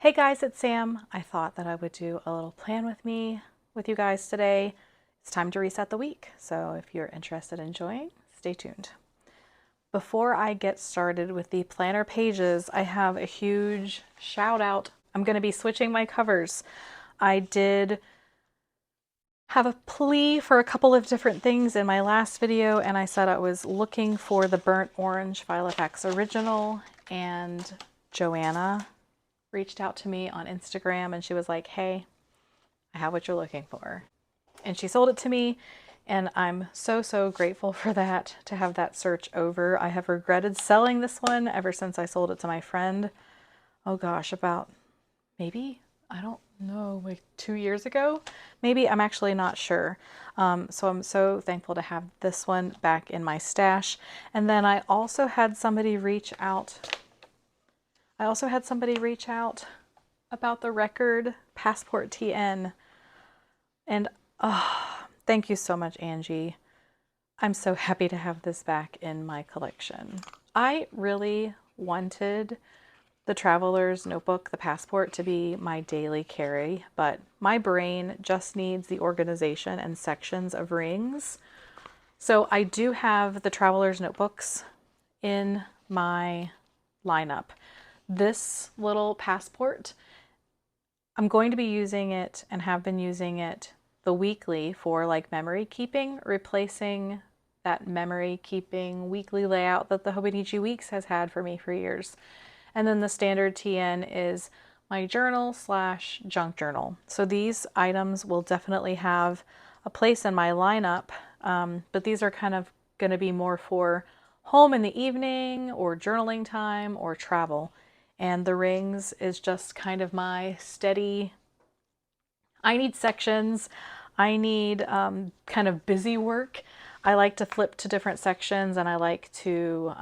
Hey guys, it's Sam. I thought that I would do a little plan with you guys today. It's time to reset the week, so if you're interested in joining, stay tuned. Before I get started with the planner pages, I have a huge shout out. I'm going to be switching my covers. I did have a plea for a couple of different things in my last video, and I said I was looking for the Burnt Orange Filofax Original, and Joanna reached out to me on Instagram and she was like, hey, I have what you're looking for. And she sold it to me, and I'm so grateful for that, to have that search over. I have regretted selling this one ever since I sold it to my friend. Oh gosh, about maybe, I don't know, like 2 years ago? Maybe, I'm actually not sure. So I'm so thankful to have this one back in my stash. And then I also had somebody reach out about the record Passport TN. And thank you so much, Angie. I'm so happy to have this back in my collection. I really wanted the Traveler's Notebook, the Passport, to be my daily carry, but my brain just needs the organization and sections of rings. So I do have the Traveler's Notebooks in my lineup. This little Passport, I'm going to be using it and have been using it the weekly for like memory keeping, replacing that memory keeping weekly layout that the Hobonichi Weeks has had for me for years. And then the standard TN is my journal slash junk journal. So these items will definitely have a place in my lineup, but these are kind of going to be more for home in the evening or journaling time or travel. And the rings is just kind of my steady, I need sections. I need kind of busy work. I like to flip to different sections, and I like to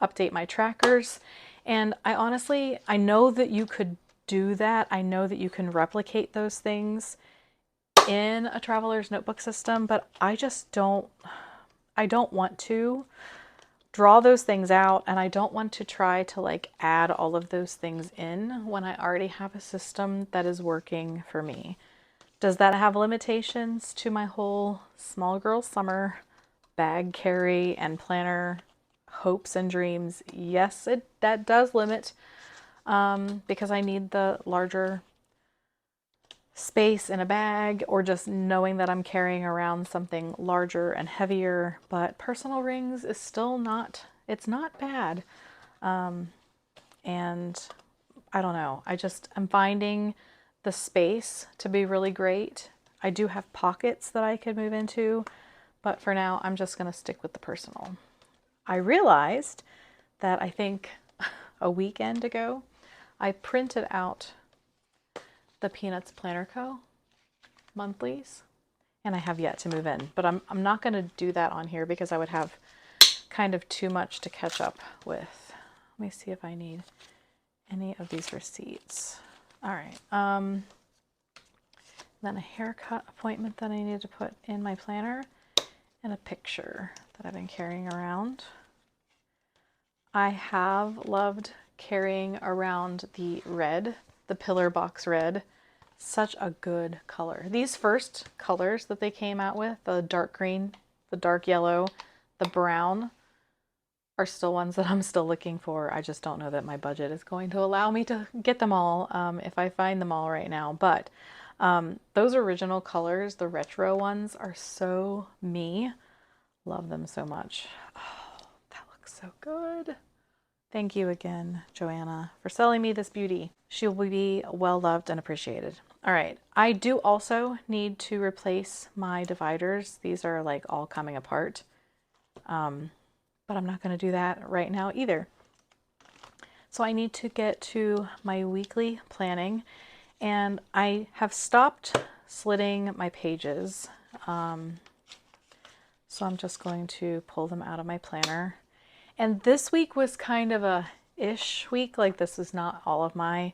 update my trackers. And I know that you could do that. I know that you can replicate those things in a Traveler's Notebook system, but I don't want to draw those things out, and I don't want to try to like add all of those things in when I already have a system that is working for me. Does that have limitations to my whole small girl summer bag carry and planner hopes and dreams? Yes, that does limit, because I need the larger space in a bag, or just knowing that I'm carrying around something larger and heavier. But personal rings is still not, it's not bad. And I don't know, I'm finding the space to be really great. I do have pockets that I could move into, but for now I'm just going to stick with the personal. I realized that I think a weekend ago I printed out the Peanuts Planner Co. monthlies, and I have yet to move in, but I'm not going to do that on here because I would have kind of too much to catch up with. Let me see if I need any of these receipts. All right. Then a haircut appointment that I need to put in my planner, and a picture that I've been carrying around. I have loved carrying around the red, the Pillar Box Red. Such a good color. These first colors that they came out with, the dark green, the dark yellow, the brown, are still ones that I'm still looking for. I just don't know that my budget is going to allow me to get them all, if I find them all right now. But those original colors, the retro ones, are so me. Love them so much. Oh, that looks so good. Thank you again, Joanna, for selling me this beauty. She will be well loved and appreciated. All right, I do also need to replace my dividers. These are like all coming apart, but I'm not going to do that right now either. So I need to get to my weekly planning, and I have stopped slitting my pages. So I'm just going to pull them out of my planner. And this week was kind of a ish week. Like, this is not all of my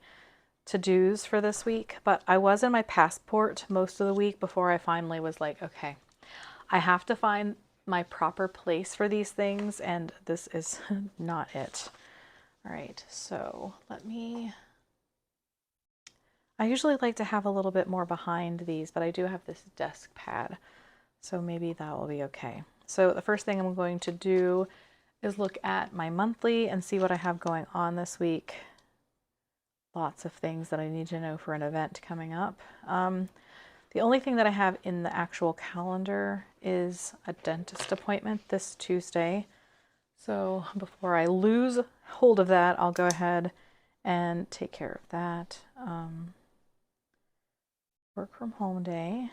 to-dos for this week, but I was in my Passport most of the week before I finally was like, okay, I have to find my proper place for these things, and this is not it. All right, so let me I usually like to have a little bit more behind these, but I do have this desk pad, so maybe that will be okay. So the first thing I'm going to do is look at my monthly and see what I have going on this week. Lots of things that I need to know for an event coming up. The only thing that I have in the actual calendar is a dentist appointment this Tuesday. So before I lose hold of that, I'll go ahead and take care of that. Work from home day.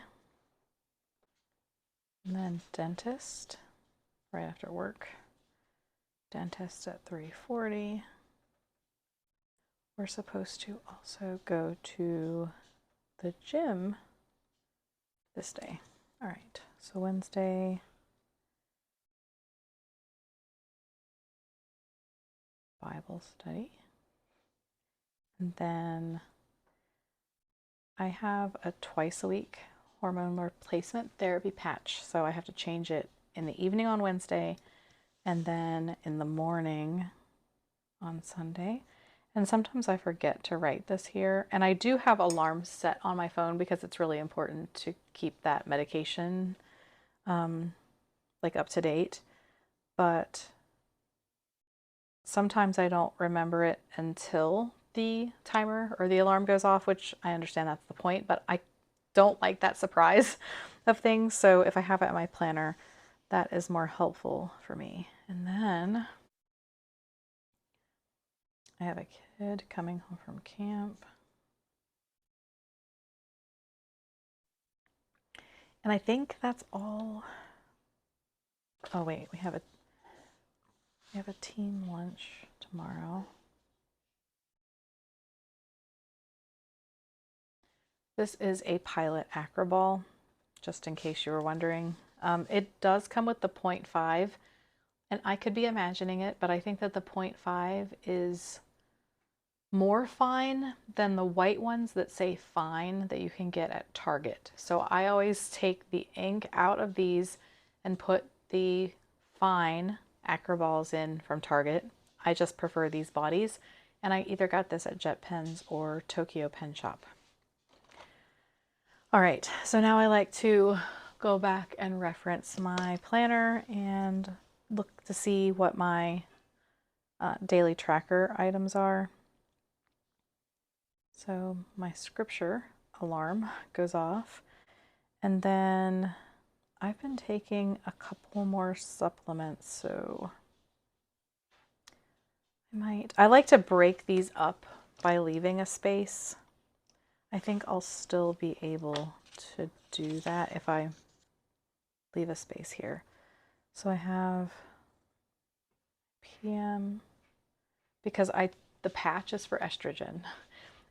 And then dentist right after work. Dentist at 3:40. We're supposed to also go to the gym this day. All right, so Wednesday, Bible study. And then I have a twice a week hormone replacement therapy patch. So I have to change it in the evening on Wednesday and then in the morning on Sunday. And sometimes I forget to write this here. And I do have alarms set on my phone because it's really important to keep that medication like up to date. But sometimes I don't remember it until the timer or the alarm goes off, which I understand that's the point, but I don't like that surprise of things. So if I have it in my planner, that is more helpful for me. And then I have a kid coming home from camp. And I think that's all. Oh wait, we have a team lunch tomorrow. This is a Pilot Acroball, just in case you were wondering. It does come with the 0.5, and I could be imagining it, but I think that the 0.5 is more fine than the white ones that say fine that you can get at Target. So I always take the ink out of these and put the fine Acroballs in from Target. I just prefer these bodies, and I either got this at Jet Pens or Tokyo Pen Shop. All right, so now I like to go back and reference my planner and look to see what my daily tracker items are. So my scripture alarm goes off, and then I've been taking a couple more supplements, so I like to break these up by leaving a space. I think I'll still be able to do that if I leave a space here. So I have PM, because the patch is for estrogen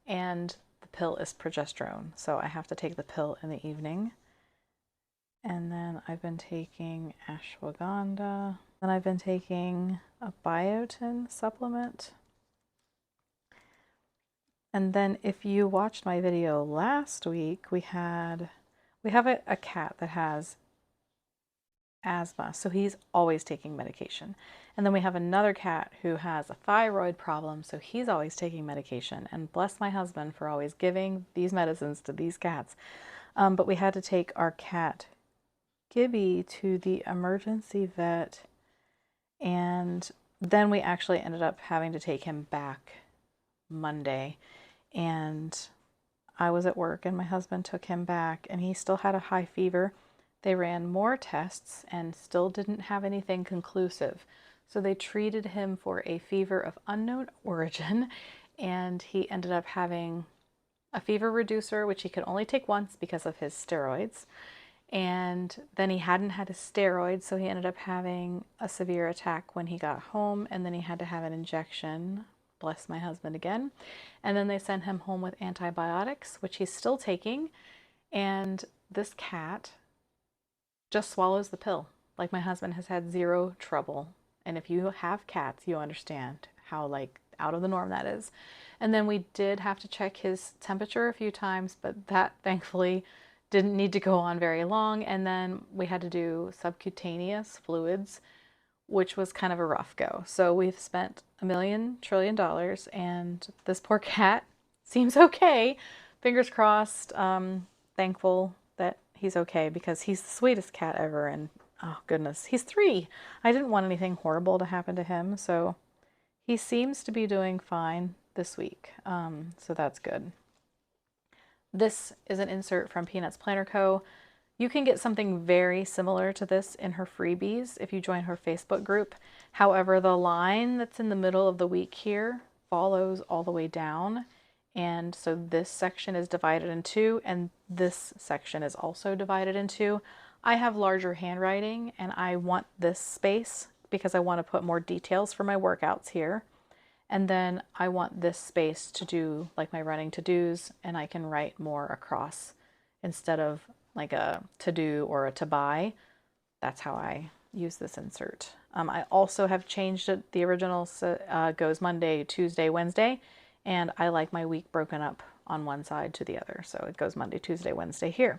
and the pill is progesterone. So I have to take the pill in the evening. And then I've been taking ashwagandha. Then I've been taking a biotin supplement. And then if you watched my video last week, we have a cat that has asthma, so he's always taking medication. And then we have another cat who has a thyroid problem, so he's always taking medication. And bless my husband for always giving these medicines to these cats. But we had to take our cat Gibby to the emergency vet, and then we actually ended up having to take him back Monday. And I was at work and my husband took him back, and he still had a high fever. They ran more tests and still didn't have anything conclusive. So they treated him for a fever of unknown origin, and he ended up having a fever reducer, which he could only take once because of his steroids. And then he hadn't had his steroids, so he ended up having a severe attack when he got home, and then he had to have an injection. Bless my husband again. And then they sent him home with antibiotics, which he's still taking. And this cat just swallows the pill. Like, my husband has had zero trouble. And if you have cats, you understand how out of the norm that is. And then we did have to check his temperature a few times, but that thankfully didn't need to go on very long. And then we had to do subcutaneous fluids, which was kind of a rough go. So we've spent $1 million trillion, and this poor cat seems okay, fingers crossed. Thankful that he's okay because he's the sweetest cat ever. And oh goodness, he's 3. I didn't want anything horrible to happen to him. So he seems to be doing fine this week. So that's good. This is an insert from Peanuts Planner Co. You can get something very similar to this in her freebies if you join her Facebook group. However, the line that's in the middle of the week here follows all the way down. And so this section is divided in 2, and this section is also divided in 2. I have larger handwriting, and I want this space because I want to put more details for my workouts here. And then I want this space to do like my running to-dos, and I can write more across instead of like a to-do or a to-buy. That's how I use this insert. I also have changed it. The original goes Monday, Tuesday, Wednesday, and I like my week broken up on one side to the other. So it goes Monday, Tuesday, Wednesday here.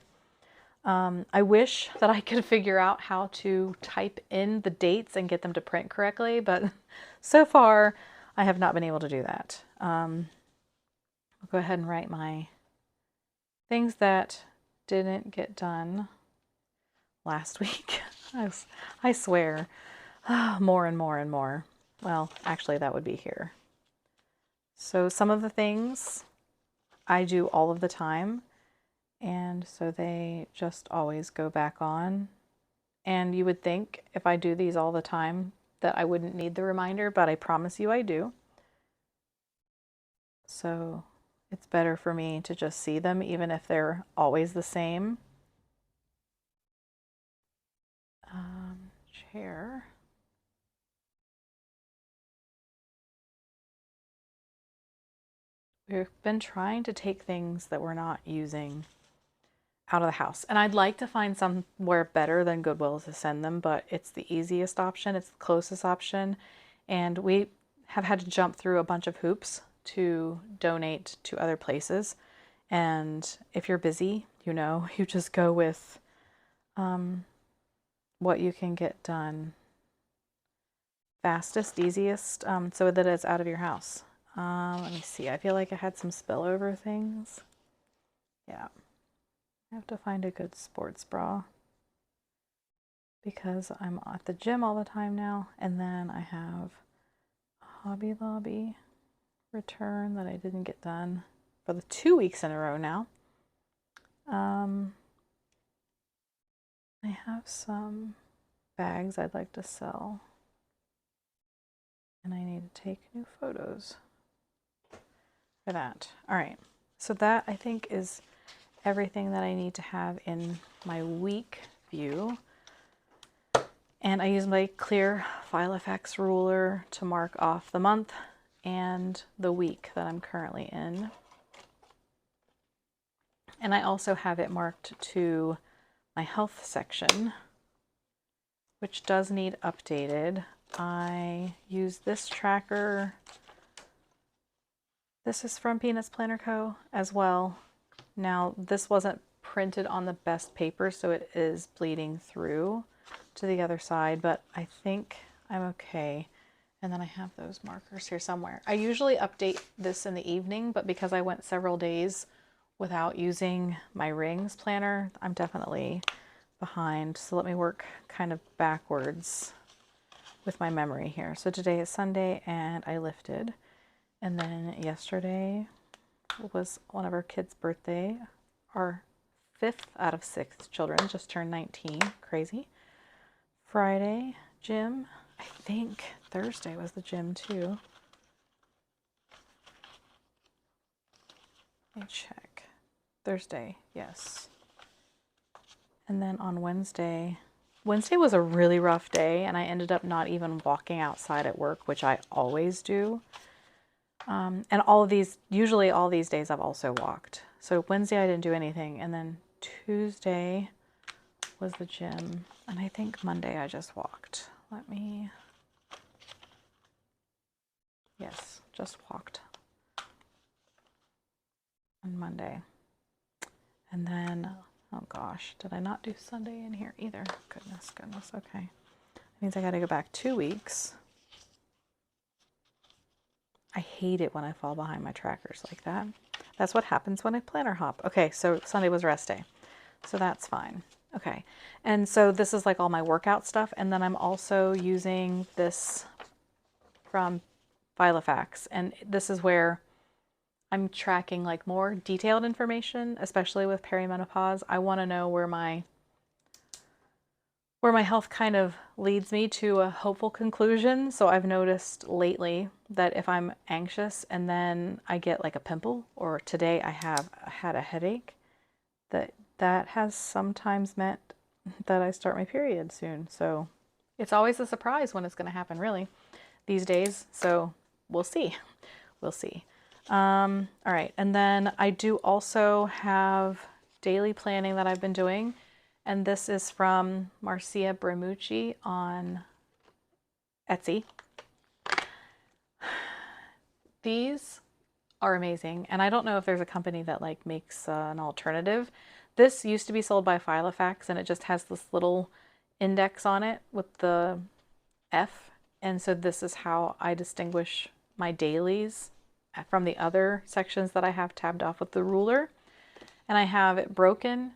I wish that I could figure out how to type in the dates and get them to print correctly, but so far I have not been able to do that. I'll go ahead and write my things that didn't get done last week. I swear, more and more and more. Well, actually that would be here. So some of the things I do all of the time, and so they just always go back on. And you would think if I do these all the time that I wouldn't need the reminder, but I promise you I do. So it's better for me to just see them even if they're always the same. Chair. We've been trying to take things that we're not using out of the house. And I'd like to find somewhere better than Goodwill to send them, but it's the easiest option. It's the closest option. And we have had to jump through a bunch of hoops to donate to other places. And if you're busy, you know, you just go with what you can get done fastest, easiest, so that it's out of your house. Let me see. I feel like I had some spillover things. Yeah. I have to find a good sports bra because I'm at the gym all the time now. And then I have a Hobby Lobby return that I didn't get done for the 2 weeks in a row now. I have some bags I'd like to sell. And I need to take new photos for that. All right. So that I think is everything that I need to have in my week view. And I use my clear File FX ruler to mark off the month and the week that I'm currently in. And I also have it marked to my health section, which does need updated. I use this tracker. This is from Peanuts Planner Co. as well. Now, this wasn't printed on the best paper, so it is bleeding through to the other side, but I think I'm okay. And then I have those markers here somewhere. I usually update this in the evening, but because I went several days without using my rings planner, I'm definitely behind. So let me work kind of backwards with my memory here. So today is Sunday and I lifted. And then yesterday was one of our kids' birthday. Our 5th out of 6 children just turned 19. Crazy. Friday, gym. I think Thursday was the gym too. Let me check. Thursday, yes. And then on Wednesday was a really rough day, and I ended up not even walking outside at work, which I always do. And all of these, usually all these days I've also walked. So Wednesday I didn't do anything, and then Tuesday was the gym, and I think Monday I just walked. Yes, just walked on Monday. And then, oh gosh, did I not do Sunday in here either? Goodness, okay. That means I gotta go back 2 weeks. I hate it when I fall behind my trackers like that. That's what happens when I planner hop. Okay, so Sunday was rest day. So that's fine. Okay. And so this is like all my workout stuff. And then I'm also using this from Filofax. And this is where I'm tracking like more detailed information, especially with perimenopause. I want to know where my health kind of leads me to a hopeful conclusion. So I've noticed lately that if I'm anxious and then I get like a pimple, or today I had a headache, that has sometimes meant that I start my period soon. So it's always a surprise when it's going to happen, really, these days. So we'll see. We'll see. All right. And then I do also have daily planning that I've been doing. And this is from Marcia Bramucci on Etsy. These are amazing. And I don't know if there's a company that like makes an alternative. This used to be sold by Filofax, and it just has this little index on it with the F. And so this is how I distinguish my dailies from the other sections that I have tabbed off with the ruler. And I have it broken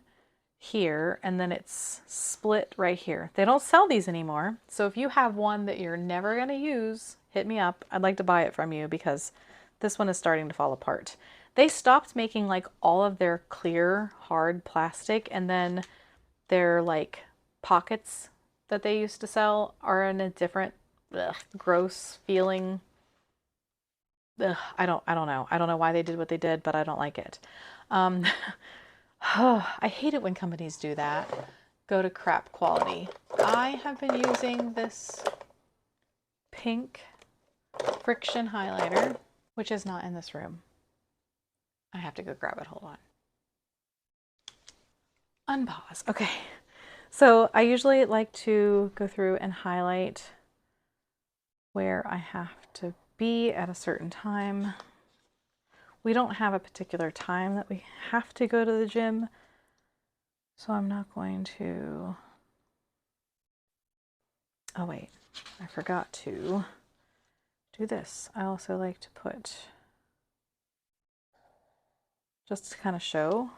here, and then it's split right here. They don't sell these anymore. So if you have one that you're never going to use, hit me up. I'd like to buy it from you because this one is starting to fall apart. They stopped making like all of their clear, hard plastic, and then their like pockets that they used to sell are in a different gross feeling. I don't know. I don't know why they did what they did, but I don't like it. I hate it when companies do that. Go to crap quality. I have been using this pink friction highlighter, which is not in this room. I have to go grab it. Hold on. Unpause. Okay. So I usually like to go through and highlight where I have to be at a certain time. We don't have a particular time that we have to go to the gym, so I'm not going to... Oh wait, I forgot to do this. I also like to put, just to kind of show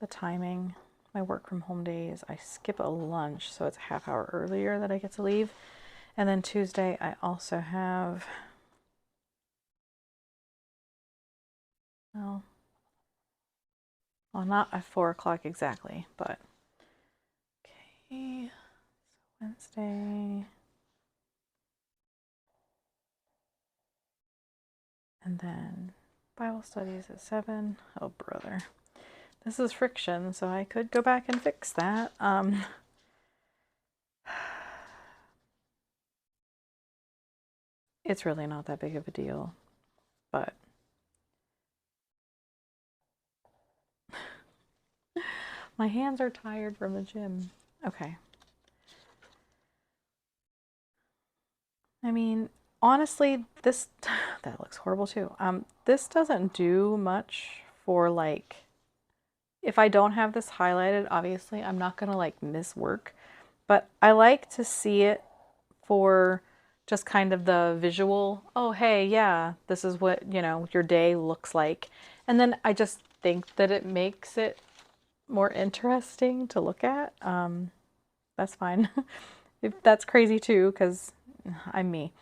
the timing. My work from home days, I skip a lunch, so it's a half hour earlier that I get to leave. And then Tuesday, I also have, well, not at 4 o'clock exactly, but okay, so Wednesday. And then Bible studies at 7. Oh, brother. This is friction, so I could go back and fix that. It's really not that big of a deal, but my hands are tired from the gym. Okay. I mean, honestly, this, that looks horrible too. This doesn't do much for like, if I don't have this highlighted, obviously, I'm not gonna like miss work, but I like to see it for just kind of the visual, oh, hey, yeah, this is what, you know, your day looks like. And then I just think that it makes it more interesting to look at. That's fine. If that's crazy too, because I'm me.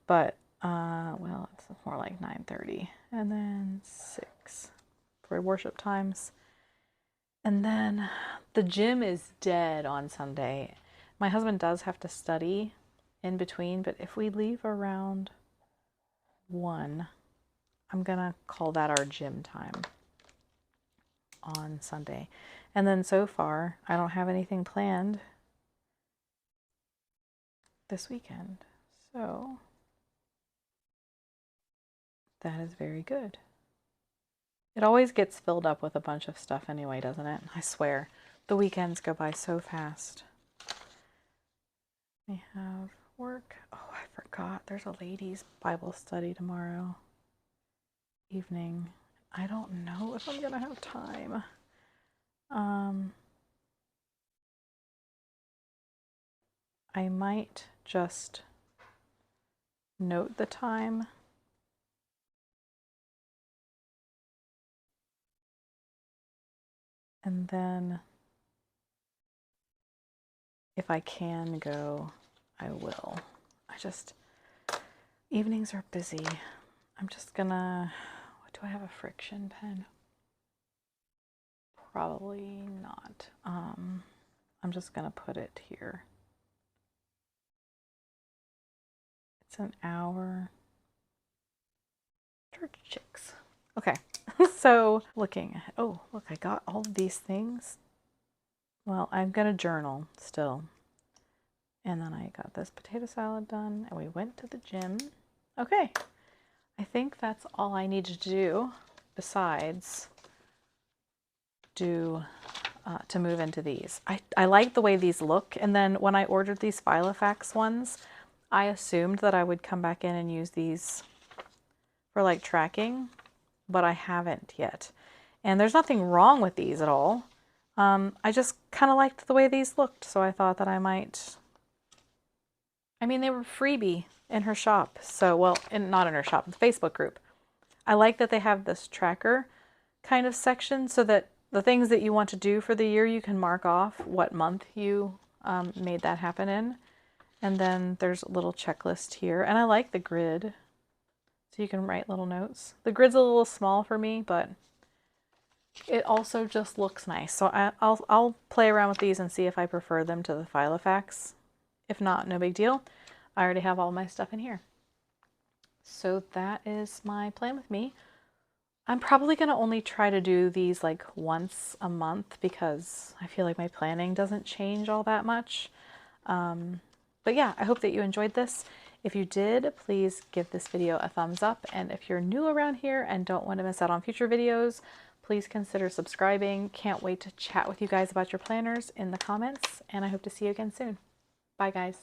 But, well, it's more like 9:30 and then 6 for worship times. And then the gym is dead on Sunday. My husband does have to study in between, but if we leave around 1, I'm gonna call that our gym time on Sunday. And then so far, I don't have anything planned this weekend. So that is very good. It always gets filled up with a bunch of stuff anyway, doesn't it? I swear, the weekends go by so fast. We have work. Oh, I forgot. There's a ladies' Bible study tomorrow evening. I don't know if I'm gonna have time. I might just note the time And then if I can go, I will. Evenings are busy. I'm just gonna, do I have a friction pen? Probably not. I'm just gonna put it here. It's an hour. Church chicks. Okay, so looking at, oh, look, I got all of these things. Well, I'm gonna journal still. And then I got this potato salad done and we went to the gym. Okay, I think that's all I need to do besides to move into these. I like the way these look, and then when I ordered these Filofax ones, I assumed that I would come back in and use these for like tracking, but I haven't yet. And there's nothing wrong with these at all. I just kind of liked the way these looked, so I thought that I might. I mean, they were freebie in her shop. So, well, not in her shop, the Facebook group. I like that they have this tracker kind of section so that the things that you want to do for the year, you can mark off what month you made that happen in. And then there's a little checklist here. And I like the grid, so you can write little notes. The grid's a little small for me, but it also just looks nice. So I'll play around with these and see if I prefer them to the Filofax. If not, no big deal. I already have all my stuff in here. So that is my plan with me. I'm probably going to only try to do these like once a month because I feel like my planning doesn't change all that much. But yeah, I hope that you enjoyed this. If you did, please give this video a thumbs up. And if you're new around here and don't want to miss out on future videos, please consider subscribing. Can't wait to chat with you guys about your planners in the comments, and I hope to see you again soon. Bye, guys.